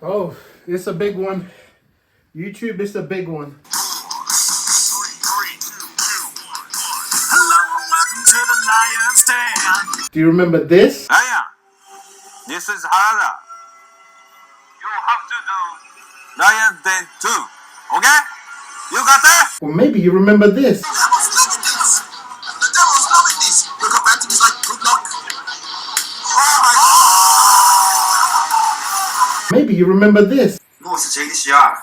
Oh, it's a big one. YouTube is a big one. Hello and welcome to the Lion's Den. Do you remember this? Yeah. This is harder. You have to do Lion's Den too. Okay? You got that? Or maybe you remember this. The devil's loving this. The devil's loving this. He'll come back to me like, good luck. Oh my God. Maybe you remember this. No, it's a JDCR.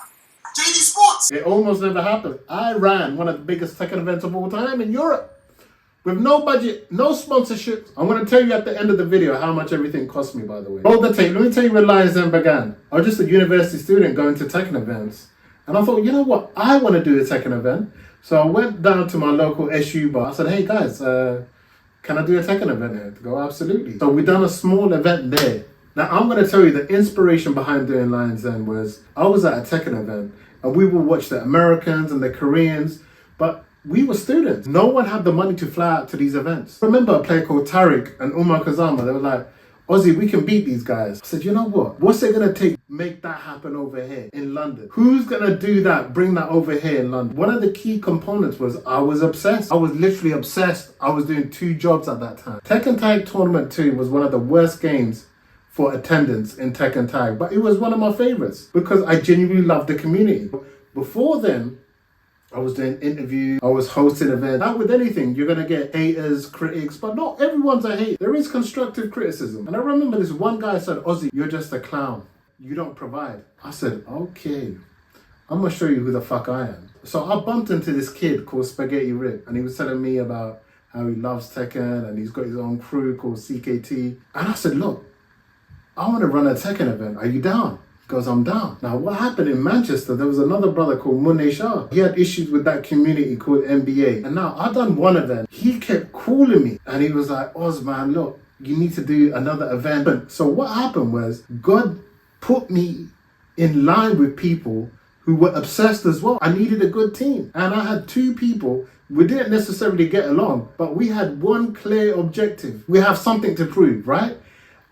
JD Sports. It almost never happened. I ran one of the biggest Tekken events of all time in Europe. With no budget, no sponsorships. I'm going to tell you at the end of the video how much everything cost me, by the way. Roll the tape. Let me tell you where Lion's Den began. I was just a university student going to Tekken events. And I thought, you know what? I want to do a Tekken event. So I went down to my local SU bar. I said, hey guys, can I do a Tekken event here? They go, absolutely. So we done a small event there. Now I'm going to tell you the inspiration behind doing Lion's Den was I was at a Tekken event and we would watch the Americans and the Koreans, but we were students. No one had the money to fly out to these events. I remember a player called Tariq and Umar Kazama. They were like, Ozzy, we can beat these guys. I said, you know what? What's it going to take to make that happen over here in London? Who's going to do that, bring that over here in London? One of the key components was I was obsessed. I was literally obsessed. I was doing 2 jobs at that time. Tekken Tag Tournament 2 was one of the worst games for attendance in Tekken Tag, but it was one of my favorites because I genuinely loved the community. Before then, I was doing interviews, I was hosting events. Not with anything, you're gonna get haters, critics, but not everyone's a hater. There is constructive criticism. And I remember this one guy said, Ozzy, you're just a clown. You don't provide. I said, okay, I'm gonna show you who the fuck I am. So I bumped into this kid called Spaghetti Rip, and he was telling me about how he loves Tekken and he's got his own crew called CKT. And I said, look, I wanna run a Tekken event. Are you down? He goes, I'm down. Now, what happened in Manchester, there was another brother called Munne Shah. He had issues with that community called NBA. And now, I done one event. He kept calling me. And he was like, Oz, man, look, you need to do another event. So what happened was, God put me in line with people who were obsessed as well. I needed a good team. And I had 2 people. We didn't necessarily get along, but we had one clear objective. We have something to prove, right?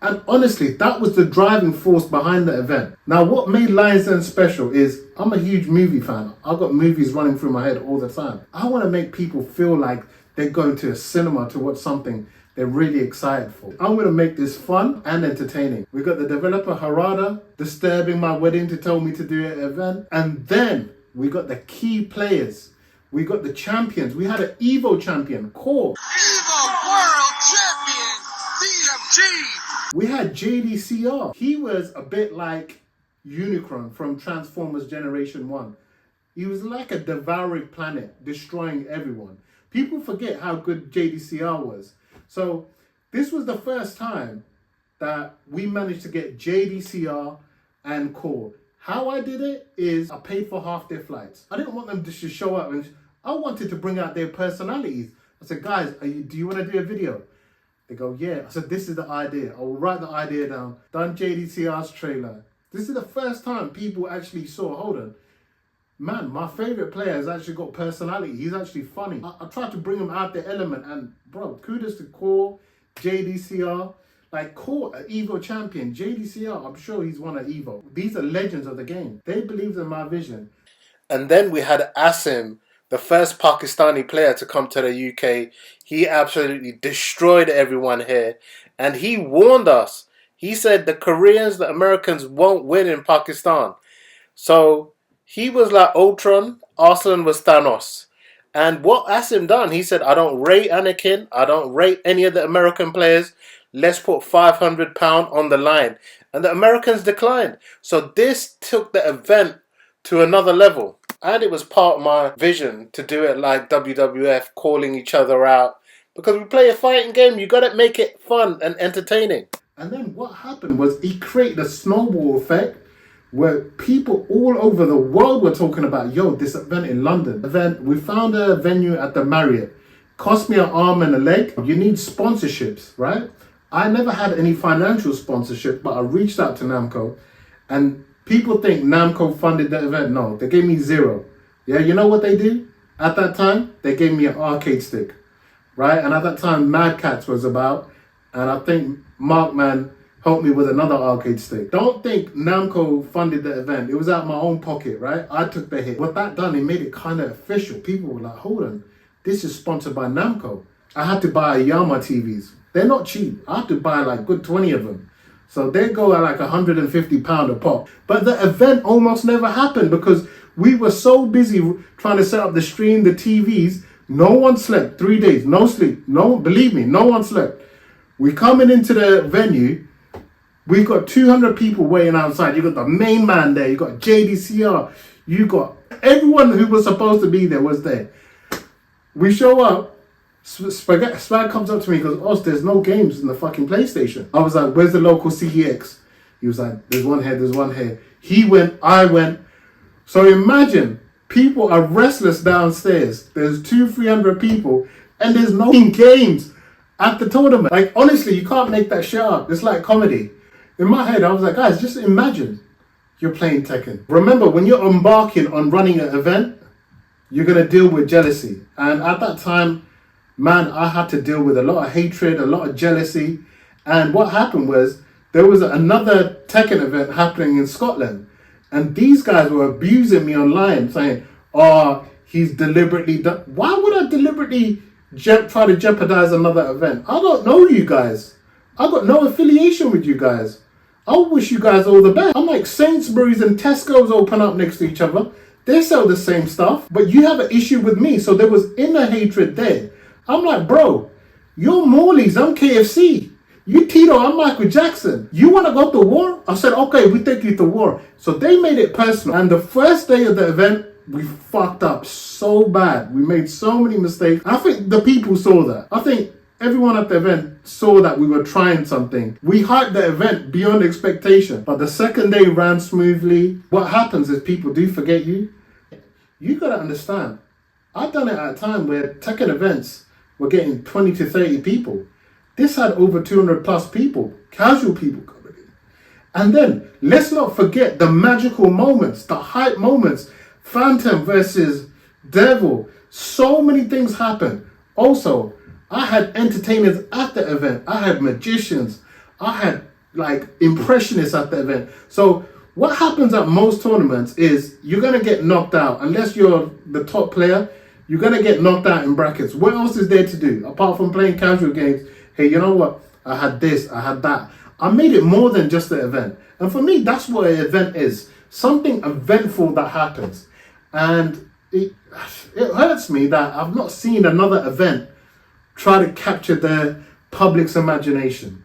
And honestly, that was the driving force behind the event. Now, what made Lion's Den special is I'm a huge movie fan. I've got movies running through my head all the time. I want to make people feel like they're going to a cinema to watch something they're really excited for. I'm going to make this fun and entertaining. We got the developer Harada disturbing my wedding to tell me to do an event. And then we got the key players. We got the champions. We had an Evo champion, Core. Evo World Champion, BMG. We had JDCR. He was a bit like Unicron from Transformers Generation 1. He was like a devouring planet, destroying everyone. People forget how good JDCR was. So this was the first time that we managed to get JDCR and Core. How I did it is I paid for half their flights. I didn't want them to just show up, and I wanted to bring out their personalities. I said, guys, do you want to do a video? They go, yeah. I said, this is the idea. I will write the idea down. Done JDCR's trailer. This is the first time people actually saw, hold on, man, my favorite player has actually got personality. He's actually funny. I tried to bring him out the element, and bro, kudos to Core, JDCR. Like Core, an Evo champion. JDCR, I'm sure he's won an Evo. These are legends of the game. They believed in my vision. And then we had Asim, the first Pakistani player to come to the UK. He absolutely destroyed everyone here. And he warned us. He said the Koreans, the Americans won't win in Pakistan. So he was like Ultron. Arslan was Thanos. And what Asim done, he said, I don't rate Anakin. I don't rate any of the American players. Let's put £500 on the line. And the Americans declined. So this took the event to another level. And it was part of my vision to do it like WWF, calling each other out. Because we play a fighting game, you got to make it fun and entertaining. And then what happened was he created a snowball effect where people all over the world were talking about, yo, this event in London. We found a venue at the Marriott. Cost me an arm and a leg. You need sponsorships, right? I never had any financial sponsorship, but I reached out to Namco, and people think Namco funded the event. No, they gave me 0. Yeah, you know what they did? At that time, they gave me an arcade stick, right? And at that time, Mad Cats was about, and I think Markman helped me with another arcade stick. Don't think Namco funded the event. It was out of my own pocket, right? I took the hit. What that done, it made it kind of official. People were like, hold on, this is sponsored by Namco. I had to buy Yama TVs. They're not cheap. I had to buy like good 20 of them. So they go at like £150 a pop. But the event almost never happened because we were so busy trying to set up the stream, the TVs. No one slept. 3 days, no sleep. No, believe me, no one slept. We coming into the venue. We got 200 people waiting outside. You got the main man there. You got JDCR. You got everyone who was supposed to be there was there. We show up. Swag comes up to me and goes, "Oz, there's no games in the fucking PlayStation." I was like, "Where's the local CEX?" He was like, "There's one here, there's one here." He went, I went. So imagine, people are restless downstairs. There's 200-300 people and there's no games at the tournament. Like, honestly, you can't make that shit up. It's like comedy. In my head, I was like, guys, just imagine you're playing Tekken. Remember, when you're embarking on running an event, you're going to deal with jealousy. And at that time, man, I had to deal with a lot of hatred, a lot of jealousy. And what happened was, there was another Tekken event happening in Scotland. And these guys were abusing me online, saying, "Oh, he's deliberately done." Why would I deliberately try to jeopardize another event? I don't know you guys. I got no affiliation with you guys. I wish you guys all the best. I'm like, Sainsbury's and Tesco's open up next to each other. They sell the same stuff, but you have an issue with me. So there was inner hatred there. I'm like, bro, you're Morley's, I'm KFC. You Tito, I'm Michael Jackson. You want to go to war? I said, okay, we take you to war. So they made it personal. And the first day of the event, we fucked up so bad. We made so many mistakes. I think the people saw that. I think everyone at the event saw that we were trying something. We hyped the event beyond expectation. But the second day ran smoothly. What happens is people do forget you. You got to understand, I've done it at a time where Tekken events were getting 20 to 30 people. This had over 200 plus people, casual people coming in. And then, let's not forget the magical moments, the hype moments. Phantom versus Devil. So many things happened. Also, I had entertainers at the event. I had magicians. I had like impressionists at the event. So what happens at most tournaments is you're going to get knocked out. Unless you're the top player, you're going to get knocked out in brackets. What else is there to do apart from playing casual games? Hey, you know what? I had this, I had that. I made it more than just the event. And for me, that's what an event is. Something eventful that happens. And it hurts me that I've not seen another event try to capture the public's imagination.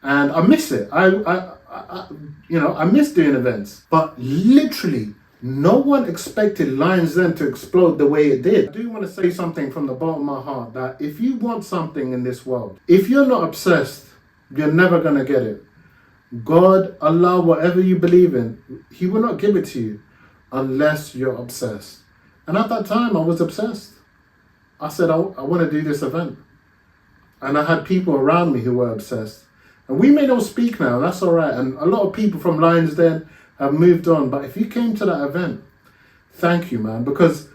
And I miss it. I miss doing events. But literally, no one expected Lions Den to explode the way it did. I do want to say something from the bottom of my heart, that if you want something in this world, if you're not obsessed, you're never going to get it. God, Allah, whatever you believe in, He will not give it to you unless you're obsessed. And at that time, I was obsessed. I said, I want to do this event. And I had people around me who were obsessed. And we may not speak now, that's all right. And a lot of people from Lions Den have moved on. But if you came to that event, thank you, man. Because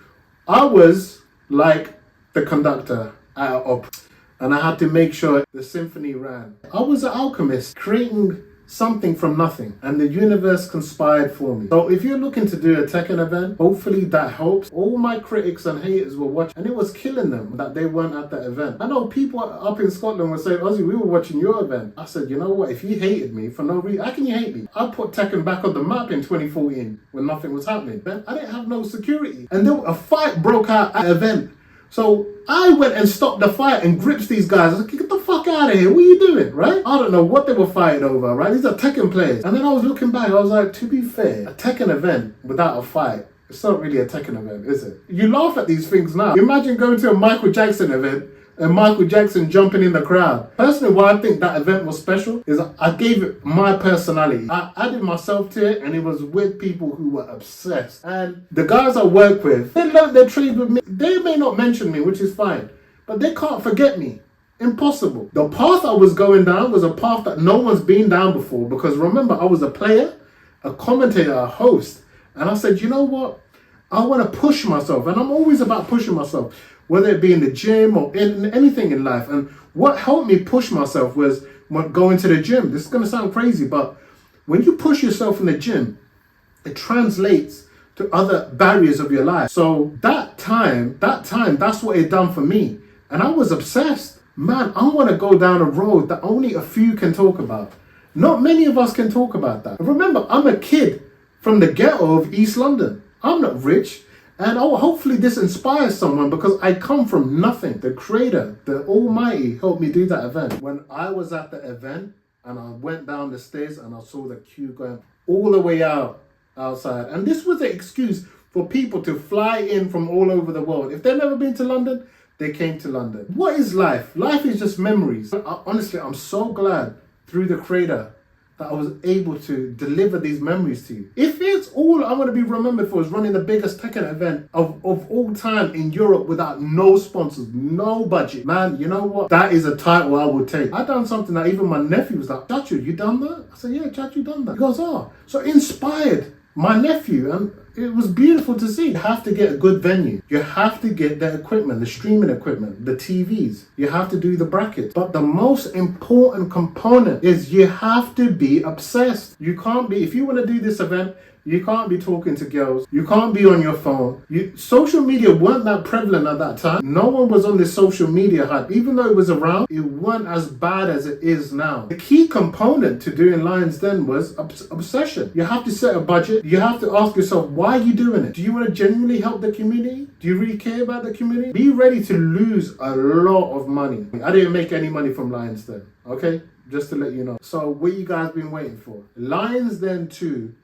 I was like the conductor at an opera. And I had to make sure the symphony ran. I was an alchemist, creating something from nothing. And the universe conspired for me. So if you're looking to do a Tekken event, hopefully that helps. All my critics and haters were watching. And it was killing them that they weren't at the event. I know people up in Scotland were saying, Ozzy, we were watching your event. I said, you know what? If you hated me for no reason, how can you hate me? I put Tekken back on the map in 2014 when nothing was happening. Then I didn't have no security. And then a fight broke out at the event. So I went and stopped the fight and gripped these guys. I was like, get the fuck out of here. What are you doing, right? I don't know what they were fighting over, right? These are Tekken players. And then I was looking back. I was like, to be fair, a Tekken event without a fight, it's not really a Tekken event, is it? You laugh at these things now. Imagine going to a Michael Jackson event and Michael Jackson jumping in the crowd. Personally, why I think that event was special is I gave it my personality. I added myself to it, and it was with people who were obsessed. And the guys I work with, they learned their trade with me. They may not mention me, which is fine, but they can't forget me. Impossible. The path I was going down was a path that no one's been down before, because remember, I was a player, a commentator, a host. And I said, you know what? I want to push myself, and I'm always about pushing myself, whether it be in the gym or in anything in life. And what helped me push myself was going to the gym. This is going to sound crazy, but when you push yourself in the gym, it translates to other barriers of your life. So that time, that's what it done for me. And I was obsessed. Man, I want to go down a road that only a few can talk about. Not many of us can talk about that. Remember, I'm a kid from the ghetto of East London. I'm not rich. And hopefully this inspires someone, because I come from nothing. The Creator, the Almighty, helped me do that event. When I was at the event and I went down the stairs and I saw the queue going all the way outside. And this was an excuse for people to fly in from all over the world. If they've never been to London, they came to London. What is life? Life is just memories. Honestly, I'm so glad through the Creator that I was able to deliver these memories to you. If it's all I'm going to be remembered for is running the biggest Tekken event of all time in Europe without no sponsors, no budget, man, you know what? That is a title I would take. I done something that even my nephew was like, Chachu, you done that? I said, yeah, Chachu, done that. He goes, oh. So it inspired my nephew, and it was beautiful to see. You have to get a good venue. You have to get the equipment, the streaming equipment, the TVs. You have to do the brackets. But the most important component is you have to be obsessed. You can't be, if you want to do this event, you can't be talking to girls. You can't be on your phone. Social media weren't that prevalent at that time. No one was on this social media hype. Even though it was around, it wasn't as bad as it is now. The key component to doing Lions Den was obsession. You have to set a budget. You have to ask yourself, why are you doing it? Do you want to genuinely help the community? Do you really care about the community? Be ready to lose a lot of money. I didn't make any money from Lions Den, okay? Just to let you know. So what you guys been waiting for? Lions Den 2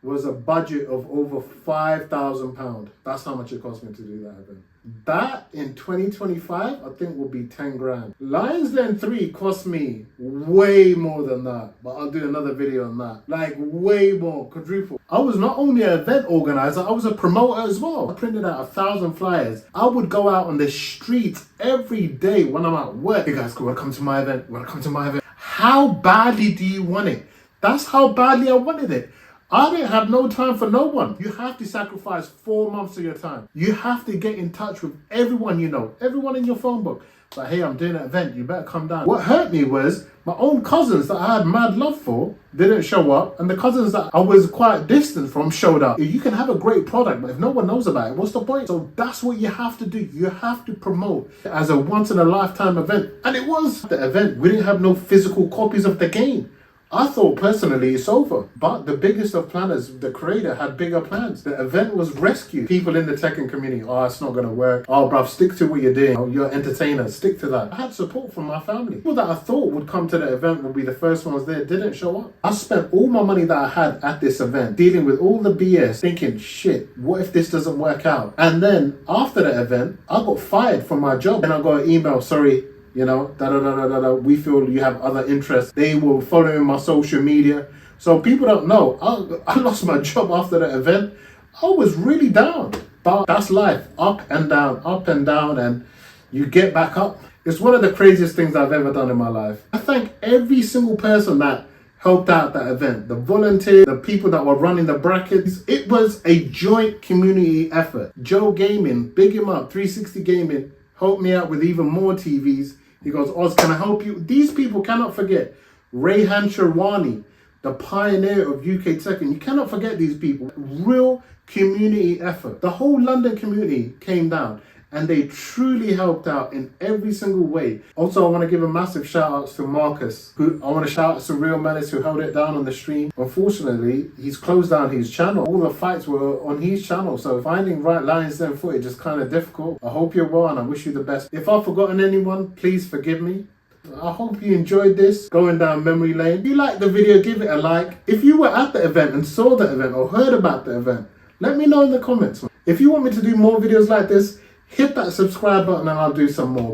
was a budget of over £5,000. That's how much it cost me to do that event. That in 2025, I think will be 10 grand. Lions Den 3 cost me way more than that, but I'll do another video on that. Like way more, quadruple. I was not only an event organizer, I was a promoter as well. I printed out 1,000 flyers. I would go out on the streets every day when I'm at work. You guys wanna come to my event? Wanna come to my event? How badly do you want it? That's how badly I wanted it. I didn't have no time for no one. You have to sacrifice 4 months of your time. You have to get in touch with everyone you know, everyone in your phone book. Like, hey, I'm doing an event, you better come down. What hurt me was my own cousins that I had mad love for didn't show up, and the cousins that I was quite distant from showed up. You can have a great product, but if no one knows about it, what's the point? So that's what you have to do. You have to promote as a once-in-a-lifetime event. And it was the event. We didn't have no physical copies of the game. I thought personally it's over, but the biggest of planners, the Creator, had bigger plans. The event was rescued. People in the Tekken community, oh, it's not gonna work. Oh, bruv, stick to what you're doing. Oh, you're an entertainer, stick to that. I had support from my family. People that I thought would come to the event would be the first ones there didn't show up. I spent all my money that I had at this event dealing with all the BS, thinking, shit, what if this doesn't work out? And then after the event, I got fired from my job. And I got an email, sorry, you know, we feel you have other interests. They were following my social media. So people don't know, I lost my job after the event. I was really down. But that's life, up and down, and you get back up. It's one of the craziest things I've ever done in my life. I thank every single person that helped out that event. The volunteers, the people that were running the brackets. It was a joint community effort. Joe Gaming, big him up, 360 Gaming, helped me out with even more TVs. He goes, Oz, can I help you? These people cannot forget. Rayhan Sharwani, the pioneer of UK Tekken. You cannot forget these people. Real community effort. The whole London community came down and they truly helped out in every single way. Also, I want to give a massive shout out to Marcus, I want to shout out to Real Menace who held it down on the stream. Unfortunately, he's closed down his channel. All the fights were on his channel, so finding right Lions Den footage is kind of difficult. I hope you're well and I wish you the best. If I've forgotten anyone, please forgive me. I hope you enjoyed this, going down memory lane. If you liked the video, give it a like. If you were at the event and saw the event or heard about the event, let me know in the comments. If you want me to do more videos like this, hit that subscribe button and I'll do some more.